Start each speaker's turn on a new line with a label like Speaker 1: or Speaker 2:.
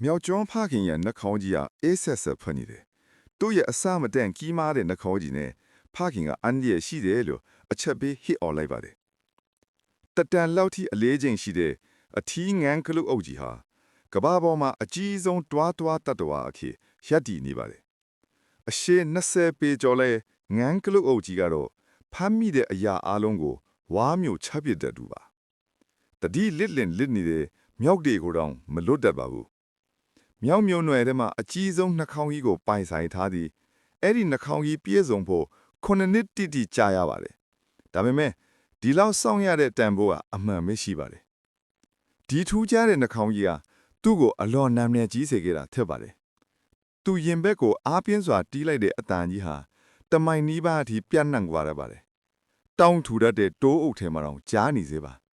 Speaker 1: မြောက်ကျွန်းဖခင်ရဲ့နှာခေါင်းကြီးဟာအေးဆက်ဆက်ဖွင့်နေတယ်။သူ့ရဲ့အစမတန်ကြီးမားတဲ့နှာခေါင်းကြီးနဲ့ဖခင်ကအန်ဒီရဲ့ရှိတယ်လို့အချက်ပေးဟစ်အော်လိုက်ပါတယ်။တတန်လောက်ထိအလေးချိန်ရှိတဲ့အထီးငန်းကလုတ်အုပ်ကြီးဟာကမ္ဘာပေါ်မှာအကြီးဆုံးတွားတတ္တဝါအဖြစ်ရပ်တည်နေပါတယ်။အရှည်20ပေကျော်လဲငန်းကလုတ်အုပ်ကြီးကတော့ဖမ်းမိတဲ့အရာအလုံးကိုဝါမျိုးချပစ်တတ်သူပါ။တတိလစ်နေတဲ့မြောက်တွေကိုတော့မလွတ်တတ်ပါဘူး။မြောက်မြို့နယ်ထဲမှာအကြီးဆုံးနှာခေါင်းကြီးကိုပိုင်ဆိုင်ထားသည်အဲ့ဒီနှာခေါင်းကြီးပြည့်စုံဖို့9နှစ်တိကြာရပါတယ်။ဒါပေမဲ့ဒီလောက်စောင့်ရတဲ့တန်ဖိုးကအမှန်ပဲရှိပါတယ်။ဒီထူးခြားတဲ့နှာခေါင်းကြီးကသူ့ကိုအလွန်နာမည်ကြီးစေခဲ့တာဖြစ်ပါတယ်။သူရင်ဘက်ကိုအားပြင်းစွာတီးလိုက်တဲ့အတန်ကြီးဟာတမိုင်နီးပါးအထိပြန့်နှံ့သွားရပါတယ်။တောင်းထူတတ်တဲ့တိုးအုပ်ထဲမှာတော့ကြားနေစေပါ။